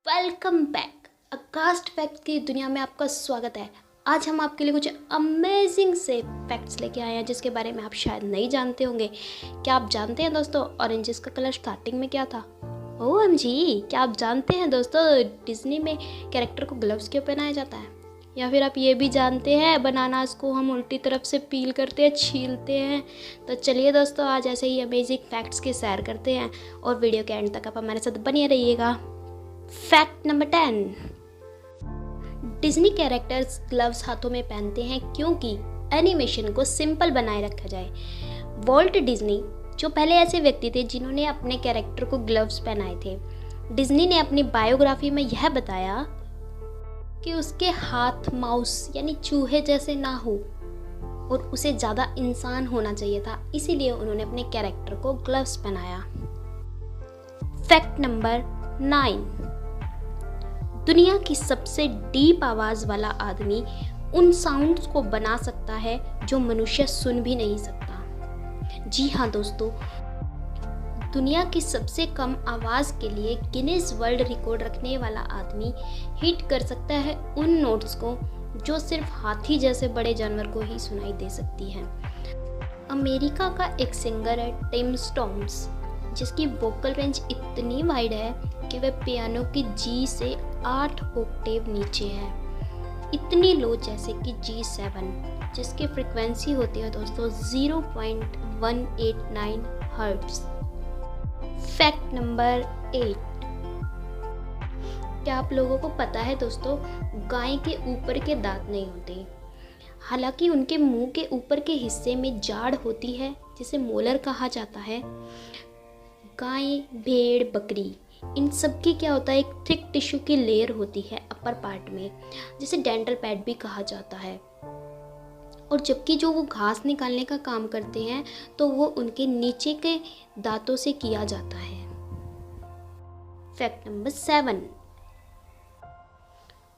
Welcome back. Cast fact की दुनिया में आपका स्वागत है। आज हम आपके लिए कुछ अमेजिंग से फैक्ट्स लेके आए हैं जिसके बारे में आप शायद नहीं जानते होंगे। क्या आप जानते हैं दोस्तों ऑरेंजेस का कलर स्टार्टिंग में क्या था? OMG, क्या आप जानते हैं दोस्तों डिज्नी में कैरेक्टर को ग्लव्स क्यों पहनाया जाता है? या फिर आप ये भी जानते हैं बनानास को हम उल्टी तरफ से पील करते हैं, छीलते हैं? तो चलिए दोस्तों, आज ऐसे ही अमेजिंग फैक्ट्स की सैर करते हैं और वीडियो के एंड तक आप हमारे साथ बने रहिएगा। Fact number 10। Disney characters gloves हाथों में पहनते हैं क्योंकि एनिमेशन को सिंपल बनाए रखा जाए। वॉल्ट डिज्नी जो पहले ऐसे व्यक्ति थे जिन्होंने अपने कैरेक्टर को ग्लव्स पहनाए थे। डिज्नी ने अपनी बायोग्राफी में यह बताया कि उसके हाथ माउस यानी चूहे जैसे ना हो और उसे ज़्यादा इंसान होना चाहिए था, इसीलिए उन्होंने अपने कैरेक्टर को ग्लव्स पहनाया। Fact number 9। दुनिया की सबसे डीप आवाज़ वाला आदमी उन साउंड्स को बना सकता है जो मनुष्य सुन भी नहीं सकता। जी हाँ दोस्तों, दुनिया की सबसे कम आवाज़ के लिए गिनीज वर्ल्ड रिकॉर्ड रखने वाला आदमी हिट कर सकता है उन नोट्स को जो सिर्फ हाथी जैसे बड़े जानवर को ही सुनाई दे सकती हैं। अमेरिका का एक सिंगर है टिम स्टॉम्स, जिसकी वोकल रेंज इतनी वाइड है कि वह पियानो की जी से 8 ऑक्टेव नीचे है, इतनी लो जैसे कि G7, जिसकी फ्रीक्वेंसी होती है दोस्तों 0.189 हर्ट्ज। Fact number 8। क्या आप लोगों को पता है दोस्तों, गाय के ऊपर के दांत नहीं होते, हालांकि उनके मुंह के ऊपर के हिस्से में जाड़ होती है जिसे मोलर कहा जाता है। गाय, भेड़, बकरी, इन सब की क्या होता है, एक थिक टिश्यू की लेयर होती है अपर पार्ट में, जिसे डेंटल पैड भी कहा जाता है। और जबकि जो वो घास निकालने का काम करते हैं तो वो उनके नीचे के दांतों से किया जाता है। Fact number 7।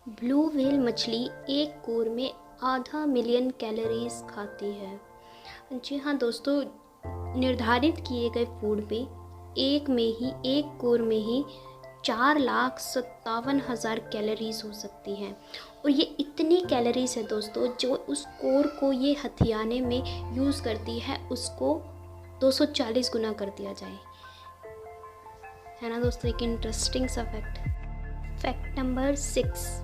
ब्लू व्हेल मछली एक कोर में 0.5 मिलियन कैलोरीज खाती है। जी हाँ दोस्तों, निर्धारित किए गए फूड पे एक कोर में ही 4,57,000 कैलोरीज हो सकती हैं। और ये इतनी कैलोरीज है दोस्तों जो उस कोर को ये हथियाने में यूज़ करती है, उसको 240 गुना कर दिया जाए। है ना दोस्तों, एक इंटरेस्टिंग सा फैक्ट। Fact number 6।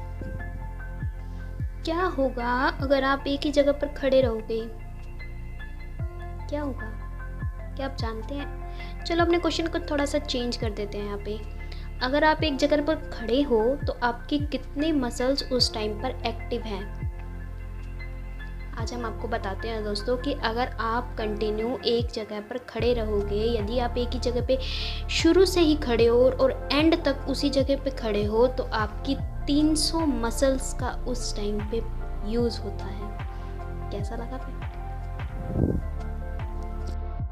क्या होगा अगर आप एक ही जगह पर खड़े रहोगे? क्या होगा, क्या आप जानते हैं? चलो अपने क्वेश्चन को थोड़ा सा चेंज कर देते हैं यहाँ पे। अगर आप एक जगह पर खड़े हो तो आपकी कितने मसल्स उस टाइम पर एक्टिव हैं? आज हम आपको बताते हैं दोस्तों कि अगर आप कंटिन्यू एक जगह पर खड़े रहोगे, यदि आप एक ही जगह पे शुरू से ही खड़े हो और एंड तक उसी जगह पे खड़े हो, तो आपकी 300 मसल्स का उस टाइम पे यूज़ होता है। कैसा लगा फैक्ट?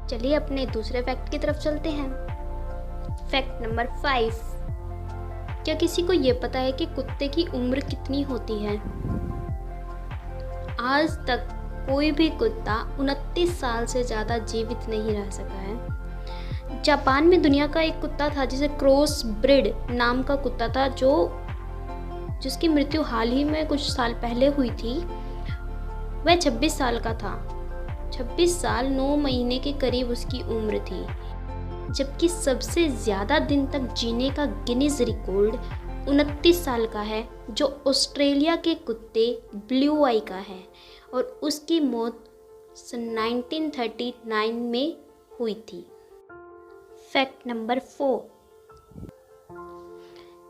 चलिए अपने दूसरे फैक्ट की तरफ चलते हैं। Fact number 5। क्या किसी को ये पता है कि कुत्ते की उम्र कितनी होती है? आज तक कोई भी कुत्ता 29 साल से ज़्यादा जीवित नहीं रह सका है। जापान में दुनिया का एक कुत्ता था जिसे क्रॉस ब्रीड नाम का कुत्ता था, जिसकी मृत्यु हाल ही में कुछ साल पहले हुई थी। वह 26 साल का था। 26 साल 9 महीने के करीब उसकी उम्र थी, जबकि सबसे ज़्यादा दिन तक जीने का गिनीज रिकॉर्ड 29 साल का है, जो ऑस्ट्रेलिया के कुत्ते ब्लू आई का है, और उसकी मौत 1939 में हुई थी। Fact number 4।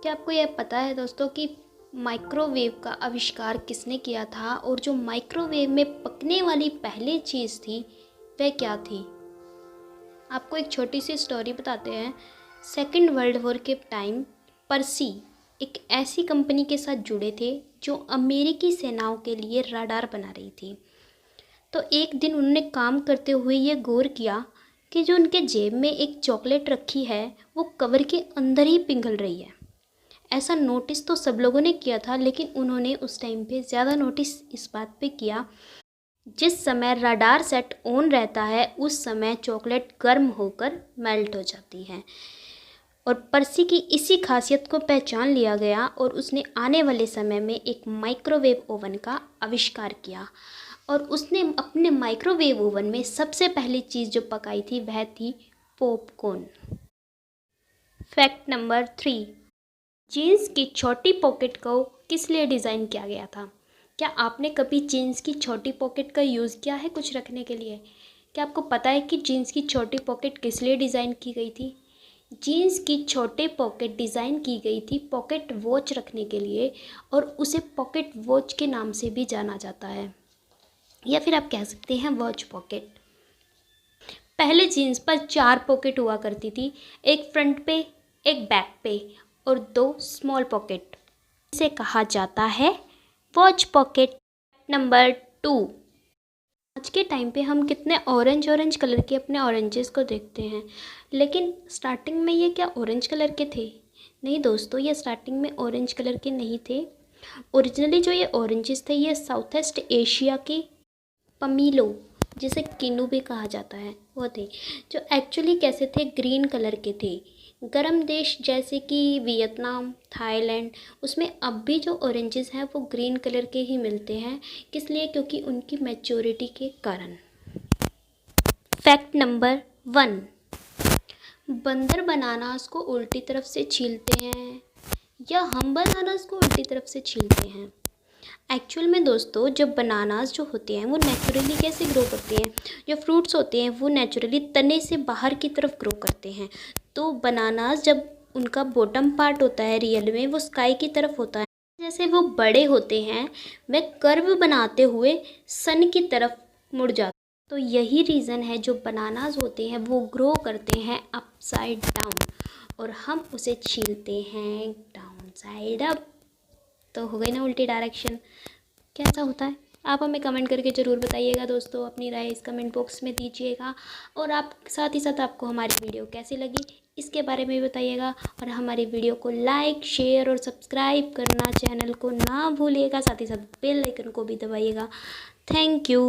क्या आपको यह पता है दोस्तों कि माइक्रोवेव का आविष्कार किसने किया था, और जो माइक्रोवेव में पकने वाली पहली चीज़ थी वह क्या थी? आपको एक छोटी सी स्टोरी बताते हैं। सेकेंड वर्ल्ड वॉर के टाइम पर्सी एक ऐसी कंपनी के साथ जुड़े थे जो अमेरिकी सेनाओं के लिए रडार बना रही थी। तो एक दिन उन्होंने काम करते हुए ये गौर किया कि जो उनके जेब में एक चॉकलेट रखी है वो कवर के अंदर ही पिघल रही है। ऐसा नोटिस तो सब लोगों ने किया था, लेकिन उन्होंने उस टाइम पे ज़्यादा नोटिस इस बात पे किया, जिस समय रडार सेट ऑन रहता है उस समय चॉकलेट गर्म होकर मेल्ट हो जाती है। और पर्सी की इसी खासियत को पहचान लिया गया और उसने आने वाले समय में एक माइक्रोवेव ओवन का आविष्कार किया। और उसने अपने माइक्रोवेव ओवन में सबसे पहली चीज़ जो पकाई थी वह थी पॉपकॉर्न। फैक्ट नंबर 3, जीन्स की छोटी पॉकेट को किस लिए डिज़ाइन किया गया था? क्या आपने कभी जीन्स की छोटी पॉकेट का यूज़ किया है कुछ रखने के लिए? क्या आपको पता है कि जीन्स की छोटी पॉकेट किस लिए डिज़ाइन की गई थी? जीन्स की छोटे पॉकेट डिज़ाइन की गई थी पॉकेट वॉच रखने के लिए, और उसे पॉकेट वॉच के नाम से भी जाना जाता है, या फिर आप कह सकते हैं वॉच पॉकेट। पहले जीन्स पर 4 पॉकेट हुआ करती थी, एक फ्रंट पे, एक बैक पे और 2 स्मॉल पॉकेट। इसे कहा जाता है वॉच पॉकेट। नंबर 2, आज के टाइम पे हम कितने ऑरेंज कलर के अपने ऑरेंजेस को देखते हैं, लेकिन स्टार्टिंग में ये क्या ऑरेंज कलर के थे? नहीं दोस्तों, ये स्टार्टिंग में ऑरेंज कलर के नहीं थे। ओरिजिनली जो ये ऑरेंजेस थे ये साउथ ईस्ट एशिया के पमीलो, जिसे किनू भी कहा जाता है, वो थे, जो एक्चुअली कैसे थे, ग्रीन कलर के थे। गर्म देश जैसे कि वियतनाम, थाईलैंड, उसमें अब भी जो ऑरेंजेस हैं वो ग्रीन कलर के ही मिलते हैं। किस लिए? क्योंकि उनकी मैच्योरिटी के कारण। फैक्ट नंबर 1, बंदर बनानास को उल्टी तरफ से छीलते हैं या हम बनानास को उल्टी तरफ से छीलते हैं? एक्चुअल में दोस्तों, जब बनानास जो होते हैं वो नेचुरली कैसे ग्रो करते हैं? जो फ्रूट्स होते हैं वो नेचुरली तने से बाहर की तरफ ग्रो करते हैं। तो बनानास जब उनका बॉटम पार्ट होता है रियल में वो स्काई की तरफ होता है, जैसे वो बड़े होते हैं वह कर्व बनाते हुए सन की तरफ मुड़ जाते हैं। तो यही रीज़न है जो बनानास होते हैं वो ग्रो करते हैं अपसाइड डाउन, और हम उसे छीलते हैं डाउन साइड अप। तो हो गई ना उल्टी डायरेक्शन। कैसा होता है आप हमें कमेंट करके ज़रूर बताइएगा दोस्तों, अपनी राय इस कमेंट बॉक्स में दीजिएगा। और आप साथ ही साथ आपको हमारी वीडियो कैसी लगी इसके बारे में भी बताइएगा, और हमारी वीडियो को लाइक, शेयर और सब्सक्राइब करना चैनल को ना भूलिएगा, साथ ही साथ बेल आइकन को भी दबाइएगा। Thank you.